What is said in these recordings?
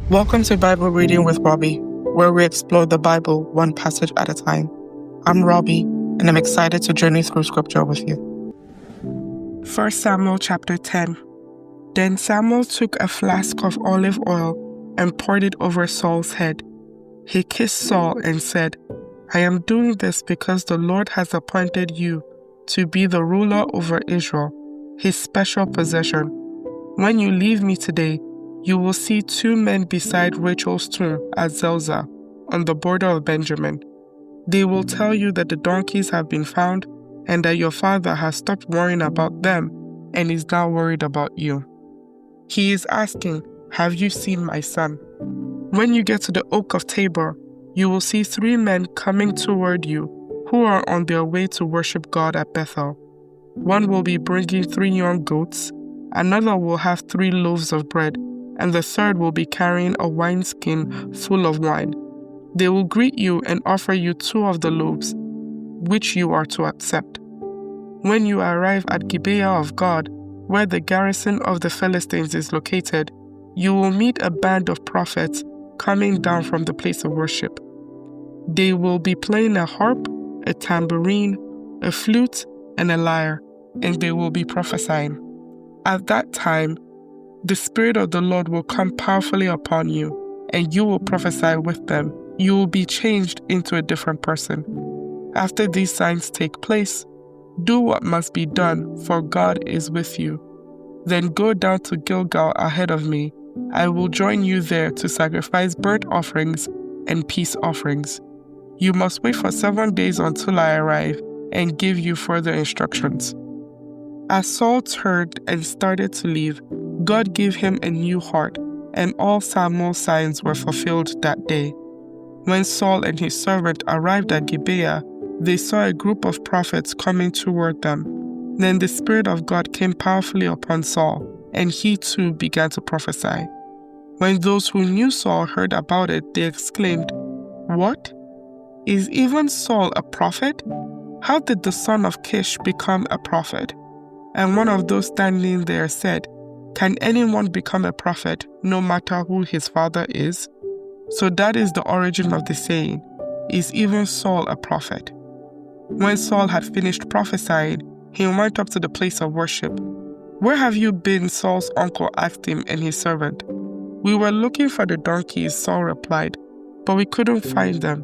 Welcome to Bible Reading with Robbie, where we explore the Bible one passage at a time. I'm Robbie, and I'm excited to journey through Scripture with you. 1 Samuel chapter 10. Then Samuel took a flask of olive oil and poured it over Saul's head. He kissed Saul and said, "I am doing this because the Lord has appointed you to be the ruler over Israel, his special possession. When you leave me today, you will see two men beside Rachel's tomb at Zelzah, on the border of Benjamin. They will tell you that the donkeys have been found and that your father has stopped worrying about them and is now worried about you. He is asking, 'Have you seen my son?' When you get to the Oak of Tabor, you will see three men coming toward you who are on their way to worship God at Bethel. One will be bringing 3 young goats, another will have 3 loaves of bread, and the third will be carrying a wineskin full of wine. They will greet you and offer you 2 of the loaves, which you are to accept. When you arrive at Gibeah of God, where the garrison of the Philistines is located, you will meet a band of prophets coming down from the place of worship. They will be playing a harp, a tambourine, a flute, and a lyre, and they will be prophesying. At that time, the Spirit of the Lord will come powerfully upon you, and you will prophesy with them. You will be changed into a different person. After these signs take place, do what must be done, for God is with you. Then go down to Gilgal ahead of me. I will join you there to sacrifice burnt offerings and peace offerings. You must wait for 7 days until I arrive and give you further instructions." As Saul turned and started to leave, God gave him a new heart, and all Samuel's signs were fulfilled that day. When Saul and his servant arrived at Gibeah, they saw a group of prophets coming toward them. Then the Spirit of God came powerfully upon Saul, and he too began to prophesy. When those who knew Saul heard about it, they exclaimed, "What? Is even Saul a prophet? How did the son of Kish become a prophet?" And one of those standing there said, "Can anyone become a prophet, no matter who his father is?" So that is the origin of the saying, "Is even Saul a prophet?" When Saul had finished prophesying, he went up to the place of worship. "Where have you been?" Saul's uncle asked him and his servant. "We were looking for the donkeys," Saul replied, "but we couldn't find them.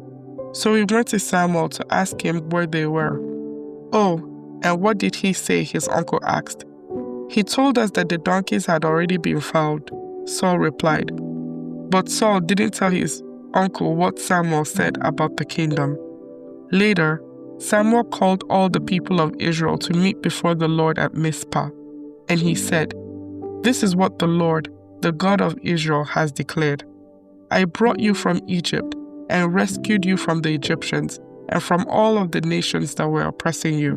So we went to Samuel to ask him where they were." "Oh, and what did he say?" his uncle asked. "He told us that the donkeys had already been found," Saul replied. But Saul didn't tell his uncle what Samuel said about the kingdom. Later, Samuel called all the people of Israel to meet before the Lord at Mizpah, and he said, "This is what the Lord, the God of Israel, has declared. I brought you from Egypt and rescued you from the Egyptians and from all of the nations that were oppressing you.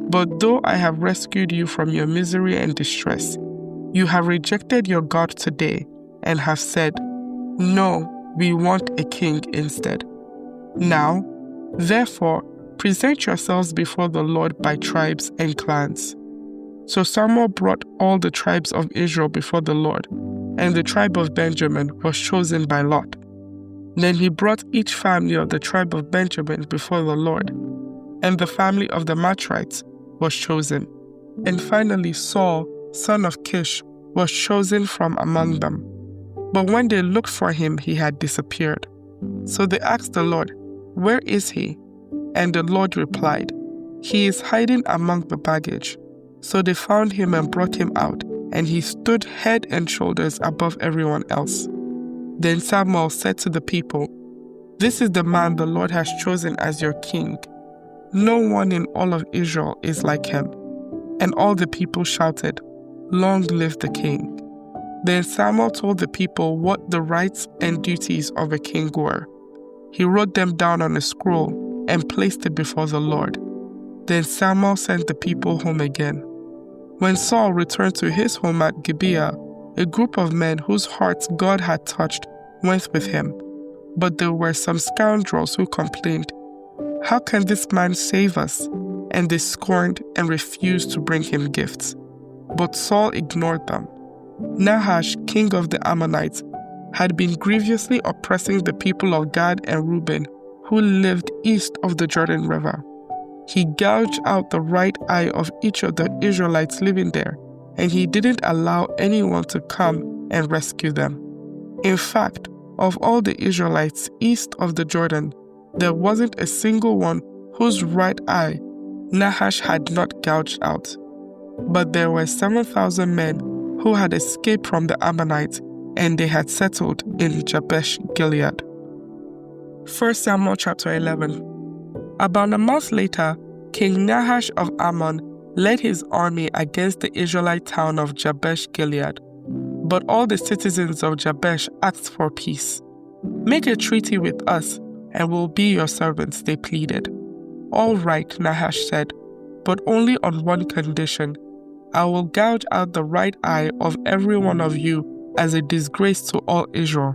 But though I have rescued you from your misery and distress, you have rejected your God today and have said, 'No, we want a king instead.' Now, therefore, present yourselves before the Lord by tribes and clans." So Samuel brought all the tribes of Israel before the Lord, and the tribe of Benjamin was chosen by lot. Then he brought each family of the tribe of Benjamin before the Lord, and the family of the Matrites was chosen. And finally Saul, son of Kish, was chosen from among them. But when they looked for him, he had disappeared. So they asked the Lord, "Where is he?" And the Lord replied, "He is hiding among the baggage." So they found him and brought him out, and he stood head and shoulders above everyone else. Then Samuel said to the people, "This is the man the Lord has chosen as your king. No one in all of Israel is like him." And all the people shouted, "Long live the king." Then Samuel told the people what the rights and duties of a king were. He wrote them down on a scroll and placed it before the Lord. Then Samuel sent the people home again. When Saul returned to his home at Gibeah, a group of men whose hearts God had touched went with him. But there were some scoundrels who complained, "How can this man save us?" And they scorned and refused to bring him gifts. But Saul ignored them. Nahash, king of the Ammonites, had been grievously oppressing the people of Gad and Reuben, who lived east of the Jordan River. He gouged out the right eye of each of the Israelites living there, and he didn't allow anyone to come and rescue them. In fact, of all the Israelites east of the Jordan, there wasn't a single one whose right eye Nahash had not gouged out. But there were 7,000 men who had escaped from the Ammonites, and they had settled in Jabesh Gilead. 1 Samuel chapter 11. About a month later, King Nahash of Ammon led his army against the Israelite town of Jabesh Gilead. But all the citizens of Jabesh asked for peace. "Make a treaty with us, and we'll be your servants," they pleaded. "All right," Nahash said, "but only on one condition. I will gouge out the right eye of every one of you as a disgrace to all Israel."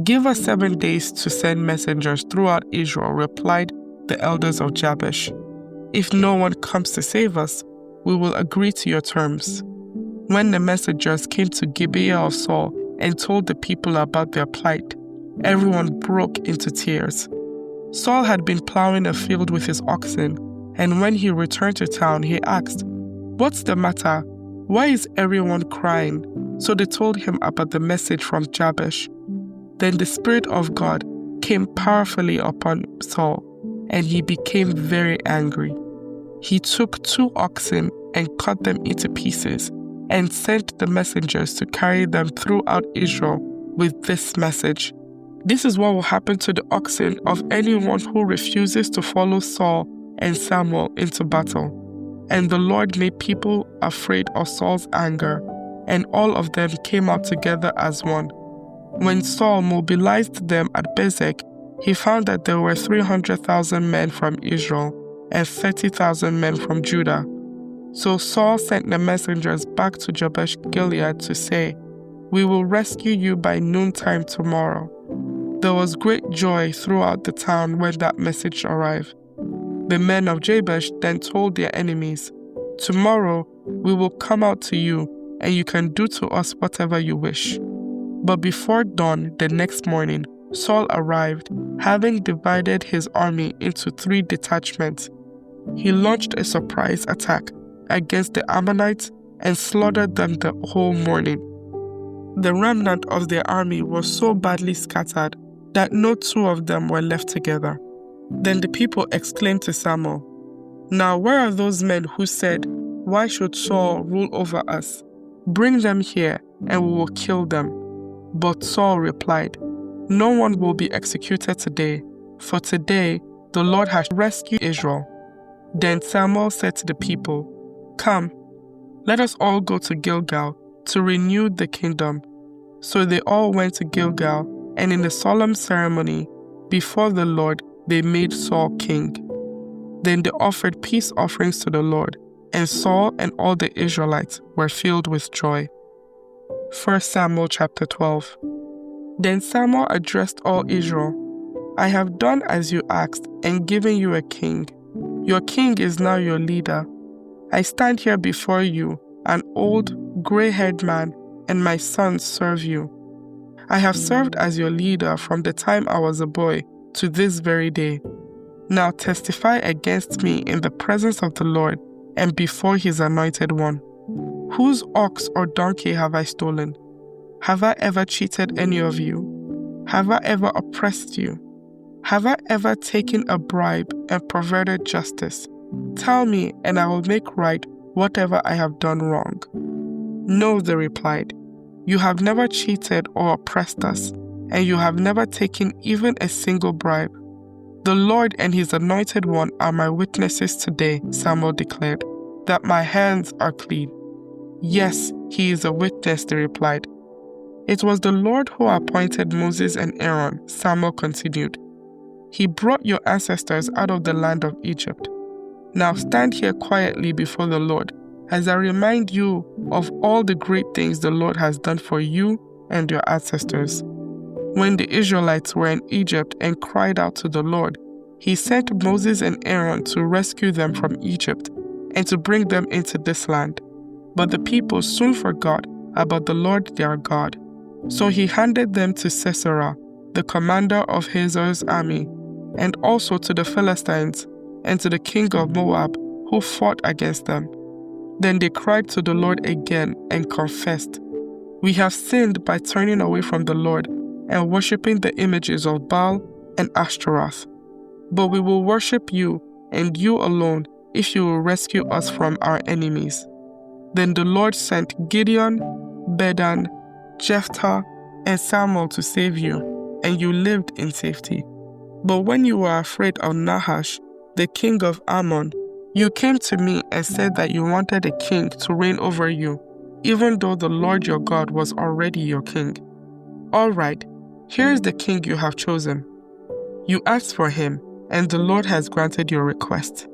"Give us 7 days to send messengers throughout Israel," replied the elders of Jabesh. "If no one comes to save us, we will agree to your terms." When the messengers came to Gibeah of Saul and told the people about their plight, everyone broke into tears. Saul had been plowing a field with his oxen, and when he returned to town, he asked, "What's the matter? Why is everyone crying?" So they told him about the message from Jabesh. Then the Spirit of God came powerfully upon Saul, and he became very angry. He took 2 oxen and cut them into pieces, and sent the messengers to carry them throughout Israel with this message: "This is what will happen to the oxen of anyone who refuses to follow Saul and Samuel into battle." And the Lord made people afraid of Saul's anger, and all of them came out together as one. When Saul mobilized them at Bezek, he found that there were 300,000 men from Israel and 30,000 men from Judah. So Saul sent the messengers back to Jabesh Gilead to say, "We will rescue you by noontime tomorrow." There was great joy throughout the town when that message arrived. The men of Jabesh then told their enemies, "Tomorrow we will come out to you, and you can do to us whatever you wish." But before dawn the next morning, Saul arrived, having divided his army into 3 detachments. He launched a surprise attack against the Ammonites and slaughtered them the whole morning. The remnant of their army was so badly scattered that no 2 of them were left together. Then the people exclaimed to Samuel, "Now where are those men who said, 'Why should Saul rule over us?' Bring them here, and we will kill them." But Saul replied, "No one will be executed today, for today the Lord has rescued Israel." Then Samuel said to the people, "Come, let us all go to Gilgal to renew the kingdom." So they all went to Gilgal, and in a solemn ceremony before the Lord, they made Saul king. Then they offered peace offerings to the Lord, and Saul and all the Israelites were filled with joy. 1 Samuel chapter 12. Then Samuel addressed all Israel, "I have done as you asked and given you a king. Your king is now your leader. I stand here before you, an old, gray-haired man, and my sons serve you. I have served as your leader from the time I was a boy to this very day. Now testify against me in the presence of the Lord and before his anointed one. Whose ox or donkey have I stolen? Have I ever cheated any of you? Have I ever oppressed you? Have I ever taken a bribe and perverted justice? Tell me, and I will make right whatever I have done wrong." "No," they replied. "You have never cheated or oppressed us, and you have never taken even a single bribe. The Lord and his anointed one are my witnesses today," Samuel declared, "that my hands are clean." "Yes, he is a witness," they replied. "It was the Lord who appointed Moses and Aaron," Samuel continued. "He brought your ancestors out of the land of Egypt. Now stand here quietly before the Lord, as I remind you of all the great things the Lord has done for you and your ancestors. When the Israelites were in Egypt and cried out to the Lord, he sent Moses and Aaron to rescue them from Egypt and to bring them into this land. But the people soon forgot about the Lord their God. So he handed them to Sisera, the commander of Hazor's army, and also to the Philistines and to the king of Moab, who fought against them. Then they cried to the Lord again and confessed, "We have sinned by turning away from the Lord and worshipping the images of Baal and Ashtaroth. But we will worship you and you alone if you will rescue us from our enemies." Then the Lord sent Gideon, Bedan, Jephthah, and Samuel to save you, and you lived in safety. But when you were afraid of Nahash, the king of Ammon, you came to me and said that you wanted a king to reign over you, even though the Lord your God was already your king. All right, here is the king you have chosen. You asked for him, and the Lord has granted your request.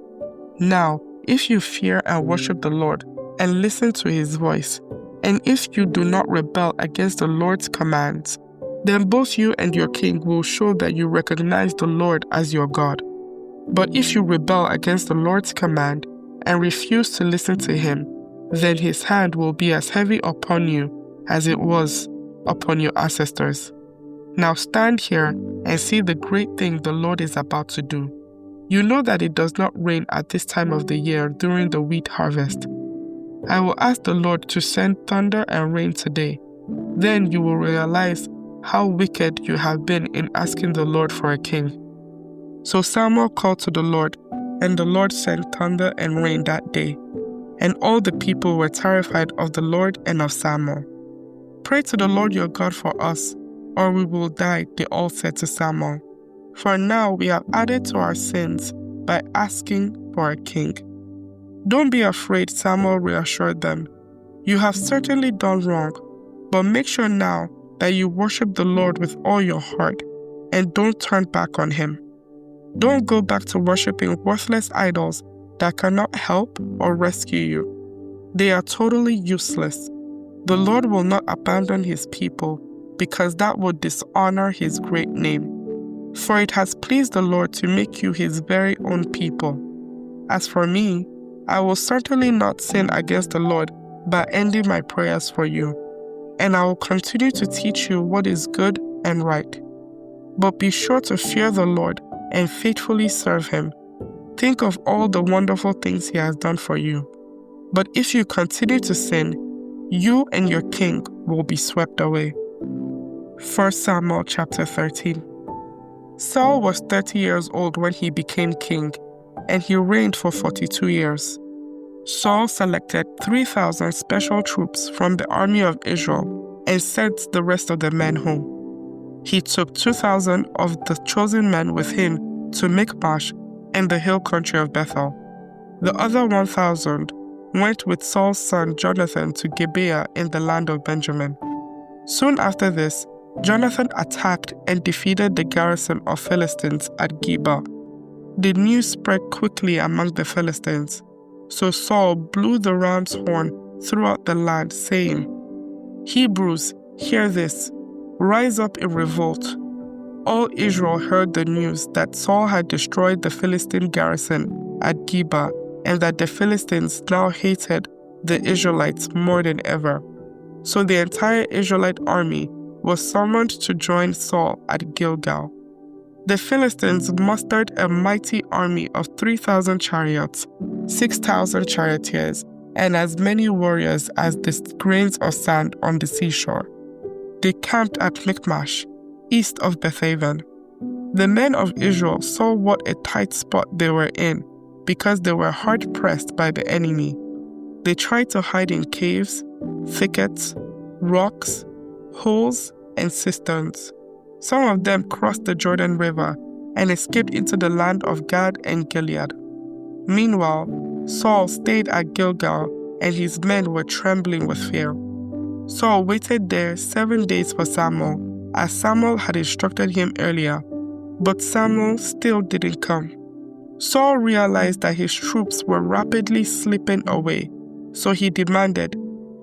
Now, if you fear and worship the Lord, and listen to his voice, and if you do not rebel against the Lord's commands, then both you and your king will show that you recognize the Lord as your God. But if you rebel against the Lord's command and refuse to listen to him, then his hand will be as heavy upon you as it was upon your ancestors. Now stand here and see the great thing the Lord is about to do. You know that it does not rain at this time of the year during the wheat harvest. I will ask the Lord to send thunder and rain today. Then you will realize how wicked you have been in asking the Lord for a king. So Samuel called to the Lord, and the Lord sent thunder and rain that day. And all the people were terrified of the Lord and of Samuel. "Pray to the Lord your God for us, or we will die," they all said to Samuel. "For now we have added to our sins by asking for a king." "Don't be afraid," Samuel reassured them. "You have certainly done wrong, but make sure now that you worship the Lord with all your heart and don't turn back on him. Don't go back to worshiping worthless idols that cannot help or rescue you. They are totally useless. The Lord will not abandon his people because that would dishonor his great name. For it has pleased the Lord to make you his very own people. As for me, I will certainly not sin against the Lord by ending my prayers for you, and I will continue to teach you what is good and right. But be sure to fear the Lord and faithfully serve him. Think of all the wonderful things he has done for you. But if you continue to sin, you and your king will be swept away." 1 Samuel chapter 13. Saul was 30 years old when he became king, and he reigned for 42 years. Saul selected 3,000 special troops from the army of Israel and sent the rest of the men home. He took 2,000 of the chosen men with him to Michmash and the hill country of Bethel. The other 1,000 went with Saul's son Jonathan to Gibeah in the land of Benjamin. Soon after this, Jonathan attacked and defeated the garrison of Philistines at Geba. The news spread quickly among the Philistines, so Saul blew the ram's horn throughout the land, saying, "Hebrews, hear this. Rise up in revolt." All Israel heard the news that Saul had destroyed the Philistine garrison at Geba and that the Philistines now hated the Israelites more than ever. So the entire Israelite army was summoned to join Saul at Gilgal. The Philistines mustered a mighty army of 3,000 chariots, 6,000 charioteers, and as many warriors as the grains of sand on the seashore. They camped at Michmash, east of Bethaven. The men of Israel saw what a tight spot they were in because they were hard-pressed by the enemy. They tried to hide in caves, thickets, rocks, holes, and cisterns. Some of them crossed the Jordan River and escaped into the land of Gad and Gilead. Meanwhile, Saul stayed at Gilgal, and his men were trembling with fear. Saul waited there 7 days for Samuel, as Samuel had instructed him earlier, but Samuel still didn't come. Saul realized that his troops were rapidly slipping away, so he demanded,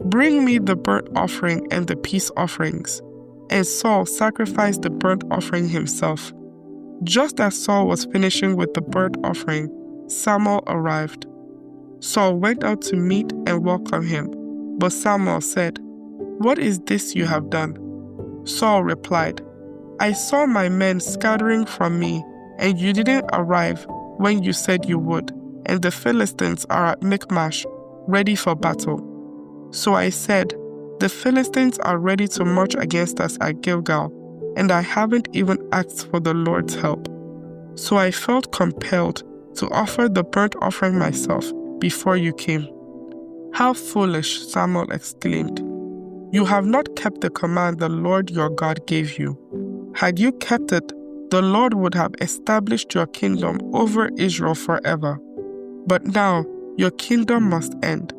"Bring me the burnt offering and the peace offerings." And Saul sacrificed the burnt offering himself. Just as Saul was finishing with the burnt offering, Samuel arrived. Saul went out to meet and welcome him, but Samuel said, "What is this you have done?" Saul replied, I saw my men scattering from me, and you didn't arrive when you said you would, and the Philistines are at Michmash, ready for battle. So I said, the Philistines are ready to march against us at Gilgal, and I haven't even asked for the Lord's help. So I felt compelled to offer the burnt offering myself before you came. How foolish, Samuel exclaimed. You have not kept the command the Lord your God gave you. Had you kept it, the Lord would have established your kingdom over Israel forever. But now your kingdom must end,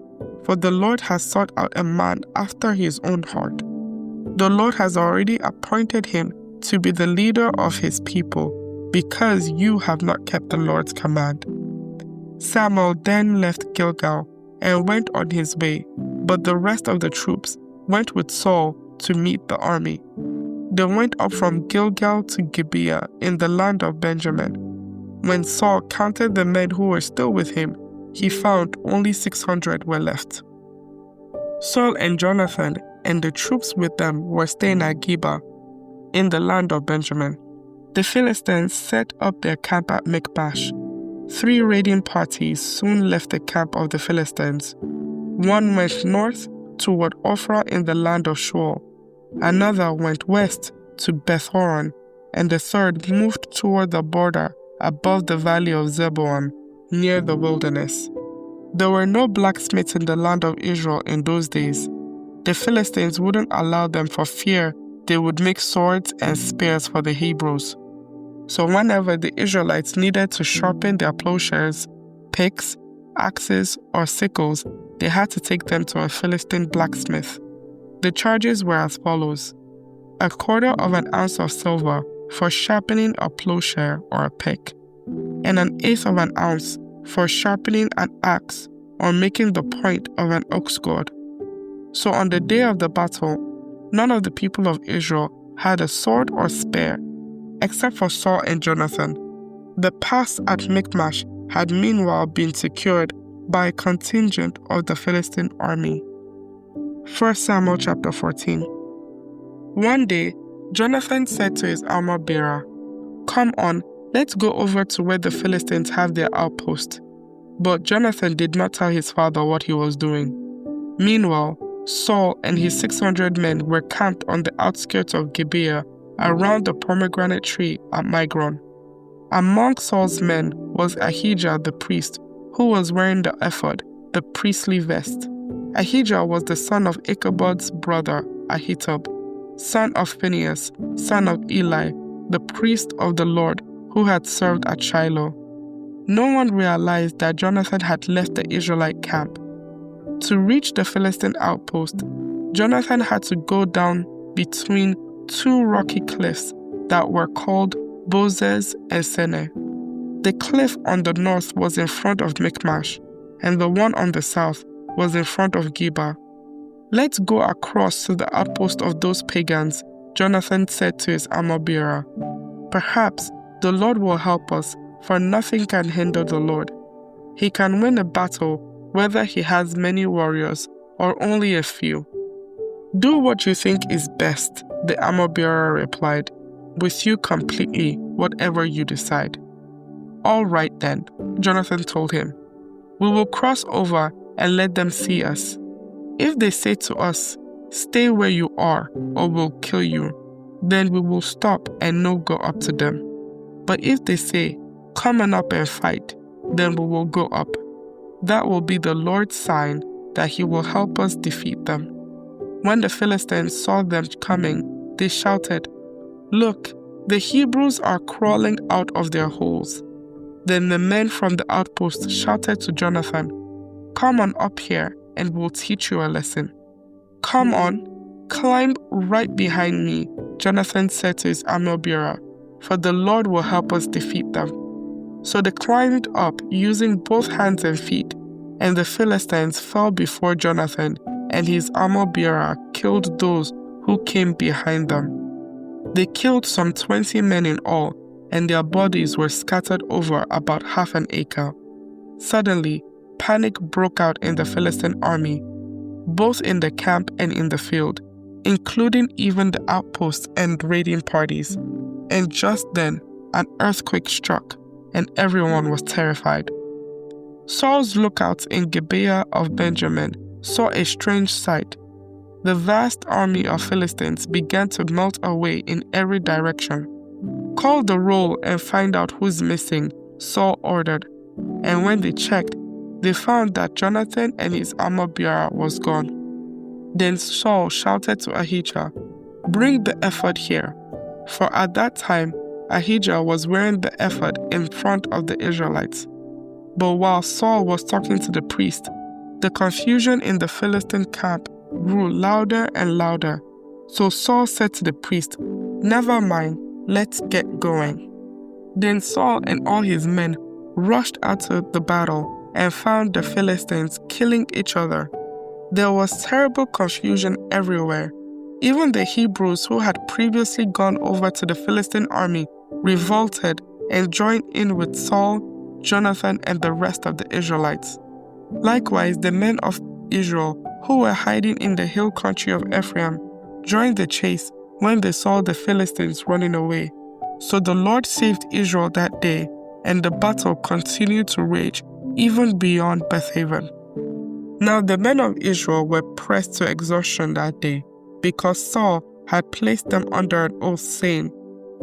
for the Lord has sought out a man after his own heart. The Lord has already appointed him to be the leader of his people, because you have not kept the Lord's command. Samuel then left Gilgal and went on his way, but the rest of the troops went with Saul to meet the army. They went up from Gilgal to Gibeah in the land of Benjamin. When Saul counted the men who were still with him, he found only 600 were left. Saul and Jonathan and the troops with them were staying at Geba in the land of Benjamin. The Philistines set up their camp at Michmash. 3 raiding parties soon left the camp of the Philistines. One went north toward Ophrah in the land of Shual. Another went west to Beth-horon, and the third moved toward the border above the valley of Zeboim, near the wilderness. There were no blacksmiths in the land of Israel in those days. The Philistines wouldn't allow them for fear they would make swords and spears for the Hebrews. So whenever the Israelites needed to sharpen their plowshares, picks, axes, or sickles, they had to take them to a Philistine blacksmith. The charges were as follows: 1/4 of an ounce of silver for sharpening a plowshare or a pick, and 1/8 of an ounce for sharpening an axe or making the point of an ox goad. So on the day of the battle, none of the people of Israel had a sword or spear, except for Saul and Jonathan. The pass at Michmash had meanwhile been secured by a contingent of the Philistine army. 1 Samuel chapter 14. One day, Jonathan said to his armor-bearer, "Come on, let's go over to where the Philistines have their outpost." But Jonathan did not tell his father what he was doing. Meanwhile, Saul and his 600 men were camped on the outskirts of Gibeah around the pomegranate tree at Migron. Among Saul's men was Ahijah the priest, who was wearing the ephod, the priestly vest. Ahijah was the son of Ichabod's brother Ahitub, son of Phinehas, son of Eli, the priest of the Lord, who had served at Shiloh. No one realized that Jonathan had left the Israelite camp. To reach the Philistine outpost, Jonathan had to go down between 2 rocky cliffs that were called Bozez and Seneh. The cliff on the north was in front of Michmash, and the one on the south was in front of Geba. "Let's go across to the outpost of those pagans," Jonathan said to his armor-bearer. "Perhaps the Lord will help us, for nothing can hinder the Lord. He can win a battle whether he has many warriors or only a few." "Do what you think is best," the armor-bearer replied. "With you completely, whatever you decide." "All right then," Jonathan told him. "We will cross over and let them see us. If they say to us, 'Stay where you are, or we'll kill you,' then we will stop and not go up to them. But if they say, 'Come on up and fight,' then we will go up. That will be the Lord's sign that he will help us defeat them." When the Philistines saw them coming, they shouted, "Look, the Hebrews are crawling out of their holes." Then the men from the outpost shouted to Jonathan, "Come on up here, and we'll teach you a lesson." "Come on, climb right behind me," Jonathan said to his armor-bearer, "for the Lord will help us defeat them." So they climbed up using both hands and feet, and the Philistines fell before Jonathan, and his armor-bearer killed those who came behind them. They killed some 20 men in all, and their bodies were scattered over about half an acre. Suddenly, panic broke out in the Philistine army, both in the camp and in the field. including even the outposts and raiding parties. And just then, an earthquake struck, and everyone was terrified. Saul's lookouts in Gibeah of Benjamin saw a strange sight. The vast army of Philistines began to melt away in every direction. "Call the roll and find out who's missing," Saul ordered. And when they checked, they found that Jonathan and his armor-bearer was gone. Then Saul shouted to Ahijah, "Bring the ephod here." For at that time, Ahijah was wearing the ephod in front of the Israelites. But while Saul was talking to the priest, the confusion in the Philistine camp grew louder and louder. So Saul said to the priest, "Never mind, let's get going." Then Saul and all his men rushed out to the battle and found the Philistines killing each other. There was terrible confusion everywhere. Even the Hebrews who had previously gone over to the Philistine army revolted and joined in with Saul, Jonathan, and the rest of the Israelites. Likewise, the men of Israel who were hiding in the hill country of Ephraim joined the chase when they saw the Philistines running away. So the Lord saved Israel that day, and the battle continued to rage even beyond Bethaven. Now the men of Israel were pressed to exhaustion that day, because Saul had placed them under an oath, saying,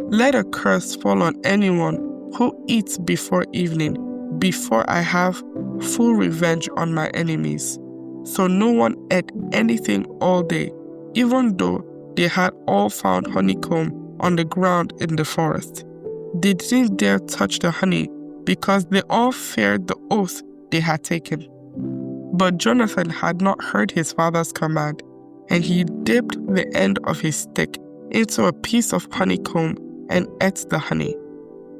"Let a curse fall on anyone who eats before evening, before I have full revenge on my enemies." So no one ate anything all day, even though they had all found honeycomb on the ground in the forest. They didn't dare touch the honey because they all feared the oath they had taken. But Jonathan had not heard his father's command, and he dipped the end of his stick into a piece of honeycomb and ate the honey.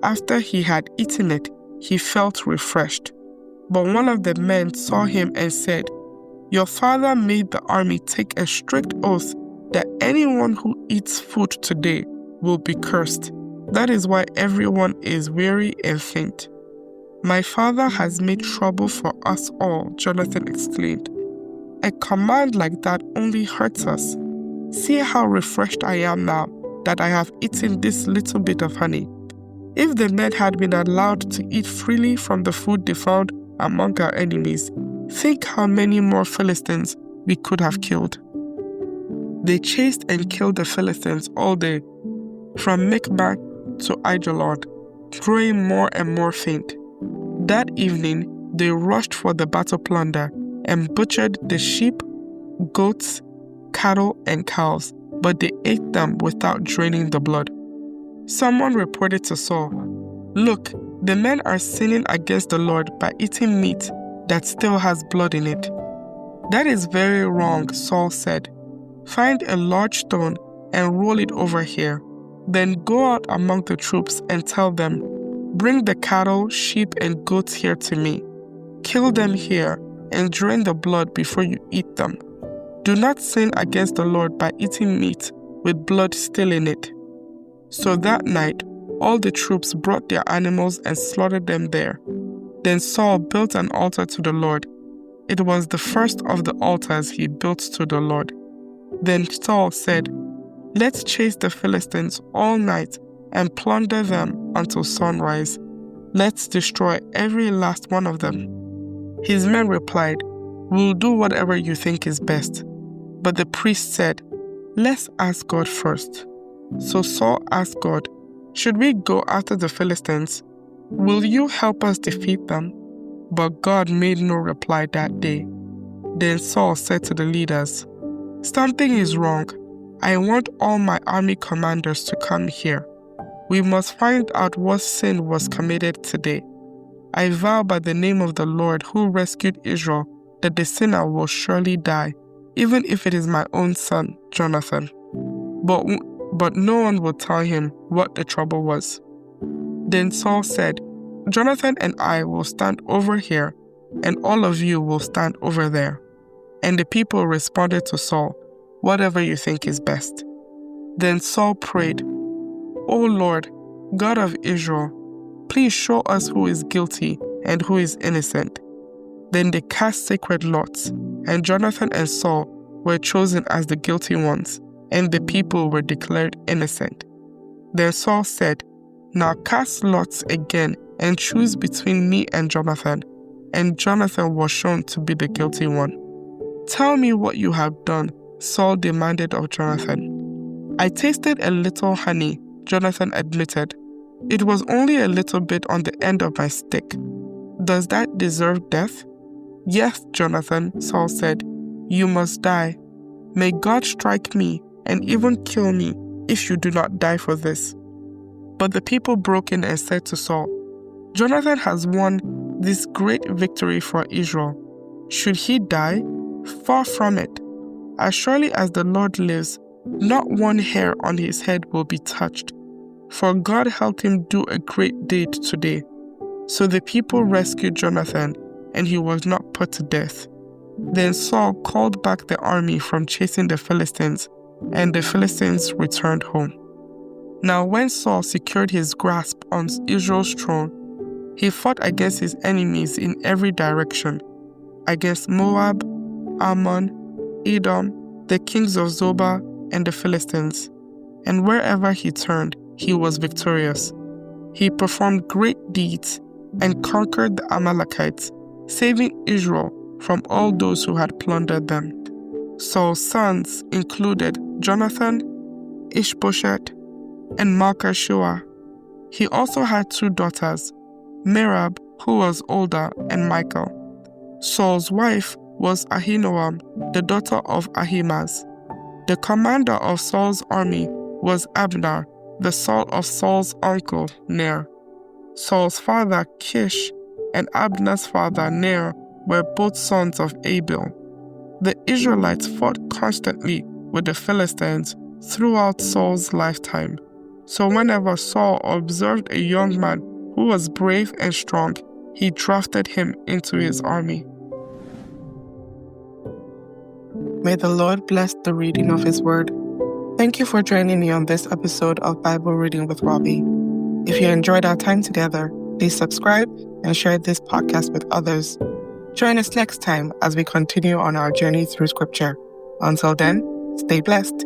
After he had eaten it, he felt refreshed. But one of the men saw him and said, "Your father made the army take a strict oath that anyone who eats food today will be cursed. That is why everyone is weary and faint." "My father has made trouble for us all," Jonathan exclaimed. "A command like that only hurts us. See how refreshed I am now that I have eaten this little bit of honey. If the men had been allowed to eat freely from the food they found among our enemies, think how many more Philistines we could have killed." They chased and killed the Philistines all day, from Michmash to Aijalon, growing more and more faint. That evening, they rushed for the battle plunder and butchered the sheep, goats, cattle, and cows, but they ate them without draining the blood. Someone reported to Saul, "Look, the men are sinning against the Lord by eating meat that still has blood in it." "That is very wrong," Saul said. "Find a large stone and roll it over here. Then go out among the troops and tell them, 'Bring the cattle, sheep, and goats here to me. Kill them here and drain the blood before you eat them. Do not sin against the Lord by eating meat with blood still in it.'" So that night, all the troops brought their animals and slaughtered them there. Then Saul built an altar to the Lord. It was the first of the altars he built to the Lord. Then Saul said, "Let's chase the Philistines all night and plunder them until sunrise. Let's destroy every last one of them." His men replied, "We'll do whatever you think is best." But the priest said, "Let's ask God first." So Saul asked God, "Should we go after the Philistines? Will you help us defeat them?" But God made no reply that day. Then Saul said to the leaders, "Something is wrong. I want all my army commanders to come here. We must find out what sin was committed today. I vow by the name of the Lord who rescued Israel that the sinner will surely die, even if it is my own son, Jonathan." But no one would tell him what the trouble was. Then Saul said, "Jonathan and I will stand over here, and all of you will stand over there." And the people responded to Saul, "Whatever you think is best." Then Saul prayed, "O Lord, God of Israel, please show us who is guilty and who is innocent." Then they cast sacred lots, and Jonathan and Saul were chosen as the guilty ones, and the people were declared innocent. Then Saul said, "Now cast lots again and choose between me and Jonathan." And Jonathan was shown to be the guilty one. "Tell me what you have done," Saul demanded of Jonathan. "I tasted a little honey," Jonathan admitted. "It was only a little bit on the end of my stick. Does that deserve death?" "Yes, Jonathan," Saul said. "You must die. May God strike me and even kill me if you do not die for this." But the people broke in and said to Saul, "Jonathan has won this great victory for Israel. Should he die? Far from it. As surely as the Lord lives, not one hair on his head will be touched. For God helped him do a great deed today." So the people rescued Jonathan, and he was not put to death. Then Saul called back the army from chasing the Philistines, and the Philistines returned home. Now when Saul secured his grasp on Israel's throne, he fought against his enemies in every direction, against Moab, Ammon, Edom, the kings of Zobah, and the Philistines. And wherever he turned, he was victorious. He performed great deeds and conquered the Amalekites, saving Israel from all those who had plundered them. Saul's sons included Jonathan, Ishbosheth, and Malchishua. He also had 2 daughters, Merab, who was older, and Michal. Saul's wife was Ahinoam, the daughter of Ahimaaz. The commander of Saul's army was Abner, the son of Saul's uncle, Ner. Saul's father, Kish, and Abner's father, Ner, were both sons of Abel. The Israelites fought constantly with the Philistines throughout Saul's lifetime. So whenever Saul observed a young man who was brave and strong, he drafted him into his army. May the Lord bless the reading of His Word. Thank you for joining me on this episode of Bible Reading with Robbie. If you enjoyed our time together, please subscribe and share this podcast with others. Join us next time as we continue on our journey through Scripture. Until then, stay blessed.